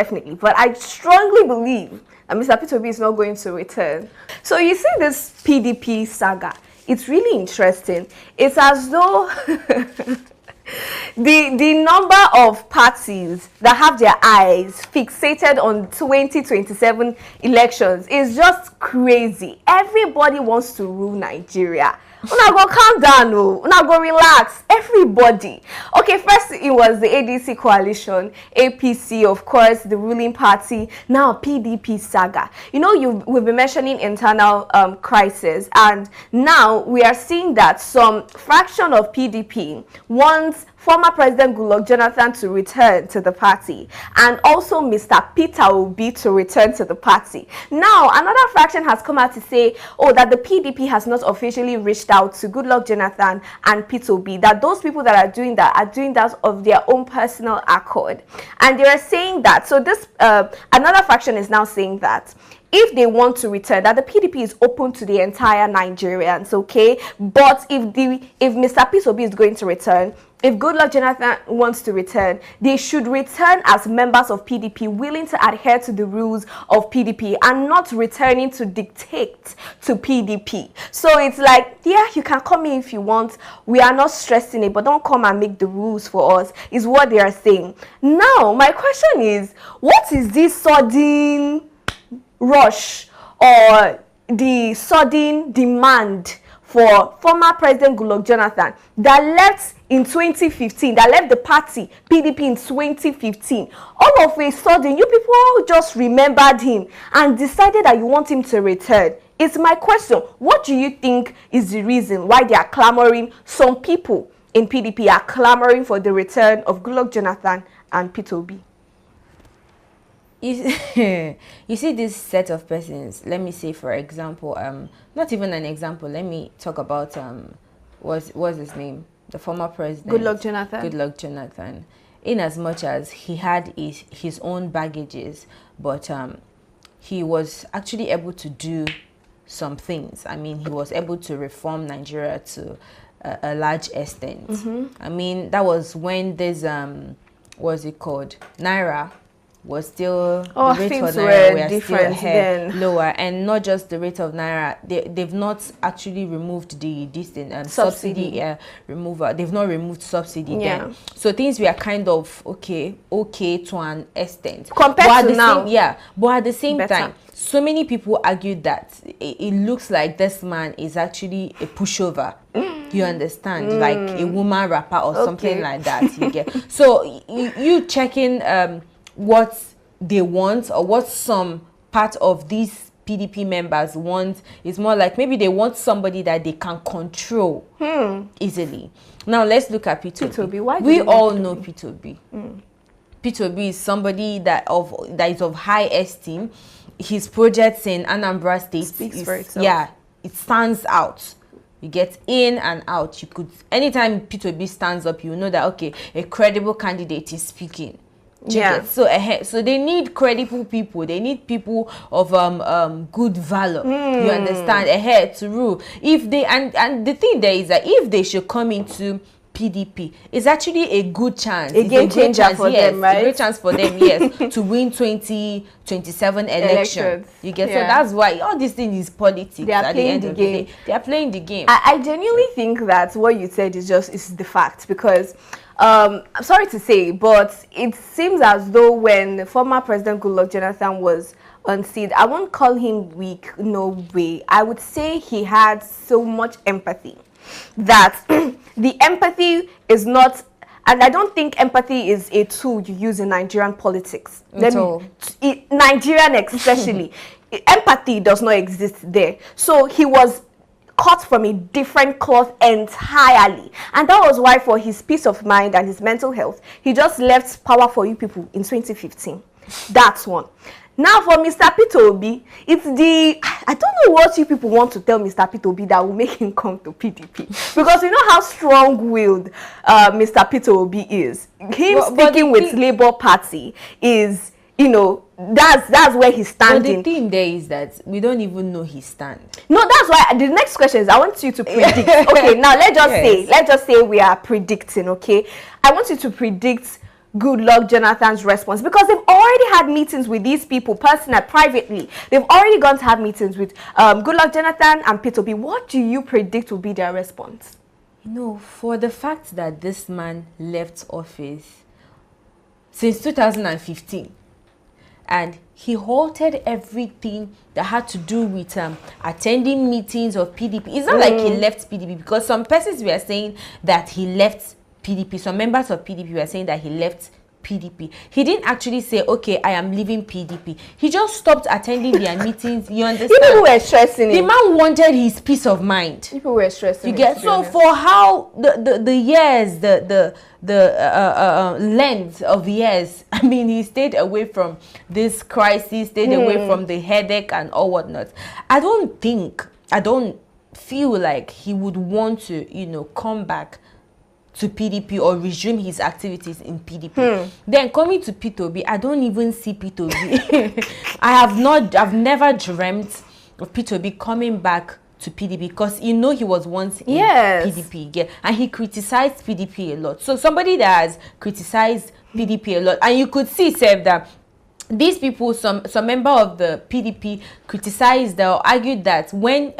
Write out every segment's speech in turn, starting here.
definitely. But I strongly believe that Mr. Peter Obi is not going to return. So you see this PDP saga. It's really interesting. It's as though the number of parties that have their eyes fixated on 2027 elections is just crazy. Everybody wants to rule Nigeria. Una go calm down, una go relax, everybody. Okay, first it was the ADC coalition, APC, of course, the ruling party. Now PDP saga. You know, we've been mentioning internal crisis, and now we are seeing that some fraction of PDP wants former President Goodluck Jonathan to return to the party, and also Mr. Peter Obi to return to the party. Now, another fraction has come out to say, oh, that the PDP has not officially reached out to Goodluck Jonathan and Peter Obi, that those people that are doing that of their own personal accord. And they are saying that, so this, another fraction is now saying that if they want to return, that the PDP is open to the entire Nigerians, okay? But if Mr. Peter Obi is going to return, if Goodluck Jonathan wants to return, they should return as members of PDP, willing to adhere to the rules of PDP and not returning to dictate to PDP. So it's like, yeah, you can come in if you want. We are not stressing it, but don't come and make the rules for us, is what they are saying. Now, my question is, what is this sudden rush or the sudden demand for former President Goodluck Jonathan that left in 2015, that left the party, PDP, in 2015. All of a sudden, you people just remembered him and decided that you want him to return. It's my question. What do you think is the reason why they are clamoring, some people in PDP are clamoring for the return of Goodluck Jonathan and Peter Obi? You see this set of persons, let me say, for example, not even an example, let me talk about, what's his name? The former president. Goodluck Jonathan. Goodluck Jonathan. In as much as he had his own baggages, but he was actually able to do some things. I mean, he was able to reform Nigeria to a large extent. I mean, that was when this, what's it called? Naira was still, the rate of Naira were still lower, and not just the rate of Naira, they've not actually removed the subsidy removal. They've not removed subsidy then. So things were kind of okay to an extent. Compared to now. But at the same time, so many people argued that it looks like this man is actually a pushover. You understand? Like a woman rapper or something like that. You get. So you checking what they want, or what some part of these PDP members want, is more like maybe they want somebody that they can control easily. Now let's look at Peter Obi. We all know Peter Obi. Peter Obi is somebody that is of high esteem. His projects in Anambra State speaks for itself. Yeah, it stands out. You get in and out. You could, anytime Peter Obi stands up, you know that okay, a credible candidate is speaking. So they need credible people. They need people of good valor. You understand, ahead to rule. If they and the thing there is that if they should come into PDP, it's actually a good chance. A game changer for them, right? A great chance for them, yes, to win 2027 elections. You get. So that's why all this thing is politics. They are playing the game. They are playing the game. I genuinely think that what you said is the fact, because I'm sorry to say, but it seems as though when former President Goodluck Jonathan was on seat, I won't call him weak, no way. I would say he had so much empathy that the empathy is not, and I don't think empathy is a tool you use in Nigerian politics. Nigerian especially. Empathy does not exist there. So he was cut from a different cloth entirely, and that was why, for his peace of mind and his mental health, he just left power for you people in 2015. That's one. Now for Mr. Peter Obi, it's I don't know what you people want to tell Mr. Peter Obi that will make him come to PDP, because you know how strong-willed Mr. Peter Obi is. Him speaking with Labour Party is, you know, that's where he's standing. But the thing there is that we don't even know his stand. No, that's why the next question is, I want you to predict. Okay, now let's just say we are predicting. Okay, I want you to predict Goodluck Jonathan's response? Because they've already had meetings with these people personally, privately. They've already gone to have meetings with Goodluck Jonathan and P2B. What do you predict will be their response? No, for the fact that this man left office since 2015 and he halted everything that had to do with attending meetings of PDP. It's not like he left PDP, because some persons were saying that he left PDP. Some members of PDP were saying that he left PDP. He didn't actually say, okay, I am leaving PDP. He just stopped attending their meetings. You understand? People were stressing him. The man wanted his peace of mind. People were stressing you get him, so for how the years, the length of years, I mean, he stayed away from this crisis, stayed away from the headache and all whatnot. I don't feel like he would want to, you know, come back to PDP or resume his activities in PDP. Then coming to P2B, I don't even see P2B. I've never dreamt of P2B coming back to PDP, because you know he was once in PDP, yeah, and he criticized PDP a lot. So somebody that has criticized PDP a lot, and you could see, Seb, that these people, some member of the PDP criticized or argued that when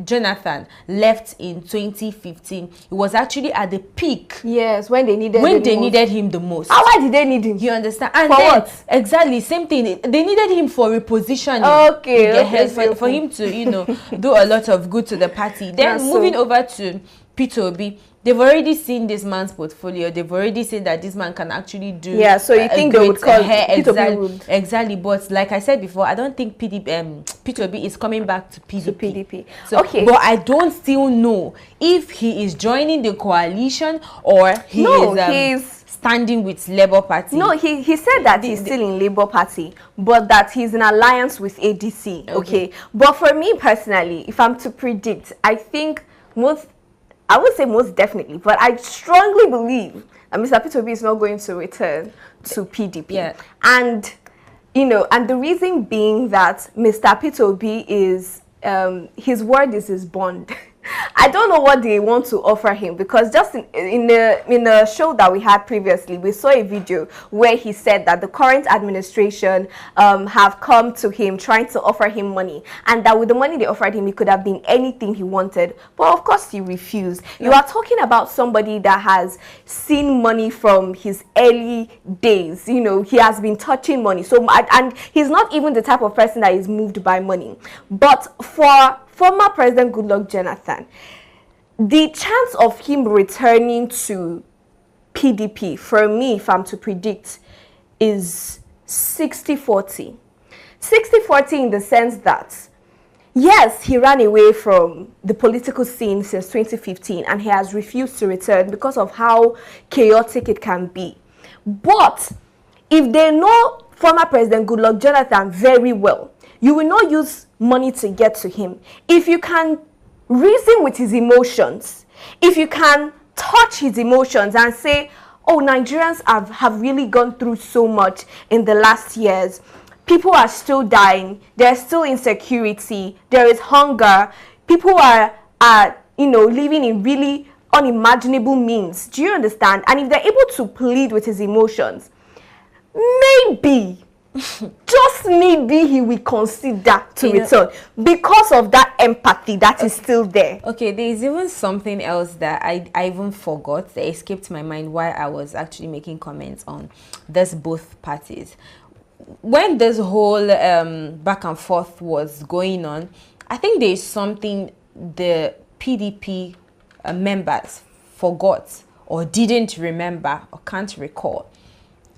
Jonathan left in 2015, it was actually at the peak. Yes, when they needed him the most. Why did they need him? You understand? And for then, what? Exactly, same thing. They needed him for repositioning. Okay, for him to, you know, do a lot of good to the party. Then moving over to P2B, they've already seen this man's portfolio. They've already seen that this man can actually do. Yeah, so you think they would call P2B? Exactly, but like I said before, I don't think P2B is coming back to PDP. So, okay, but I don't still know if he is joining the coalition or he's standing with Labour Party. No, he said that he's still in Labour Party, but that he's in alliance with ADC. Okay, but for me personally, if I'm to predict, I think I would say most definitely, but I strongly believe that Mr. P2B is not going to return to PDP. Yeah. And, you know, and the reason being that Mr. P2B is, his word is his bond. I don't know what they want to offer him, because just in the show that we had previously, we saw a video where he said that the current administration have come to him trying to offer him money, and that with the money they offered him, it could have been anything he wanted, but of course he refused. You are talking about somebody that has seen money from his early days. You know, he has been touching money, so and he's not even the type of person that is moved by money. But for former President Goodluck Jonathan, the chance of him returning to PDP, for me, if I'm to predict, is 60-40. 60-40 in the sense that, yes, he ran away from the political scene since 2015 and he has refused to return because of how chaotic it can be. But if they know former President Goodluck Jonathan very well, you will not use money to get to him. If you can reason with his emotions, if you can touch his emotions and say, oh, Nigerians have really gone through so much in the last years. People are still dying. There's still insecurity. There is hunger. People are you know, living in really unimaginable means. Do you understand? And if they're able to plead with his emotions, maybe just maybe he will consider to return because of that empathy that is still there. Okay, there is even something else that I even forgot, that escaped my mind while I was actually making comments on this both parties. When this whole back and forth was going on, I think there is something the PDP members forgot or didn't remember or can't recall.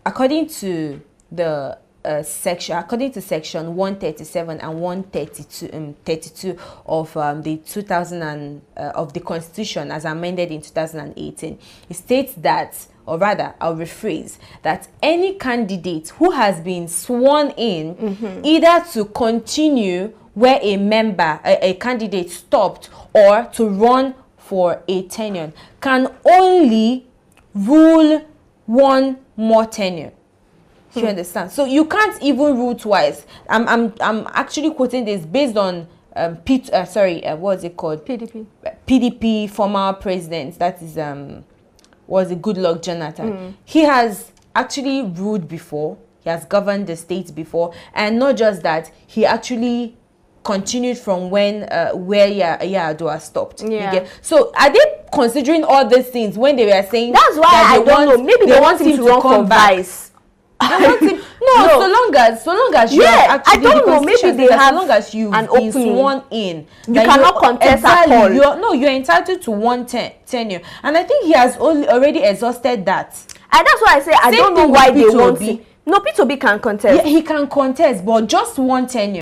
According to the section 137 and 132 of the 2000 of the Constitution as amended in 2018, it states that, or rather, I'll rephrase, that any candidate who has been sworn in either to continue where a candidate stopped or to run for a tenure can only rule one more tenure. You understand? So you can't even rule twice. I'm actually quoting this based on what's it called? PDP former president, that is was a Goodluck Jonathan. He has actually ruled before. He has governed the state before, and not just that, he actually continued from when where Yar'Adua stopped. Yeah. So are they considering all these things when they were saying? That's why that I don't know. Maybe they want him to run for vice. They want him, no, so long as you have actually, I don't know. Maybe they have so long as you've been sworn in, you cannot contest at all. You're entitled to one tenure, and I think he has already exhausted that. And that's why I say I don't know why they want him. No, P2B can contest. Yeah, he can contest, but just one tenure.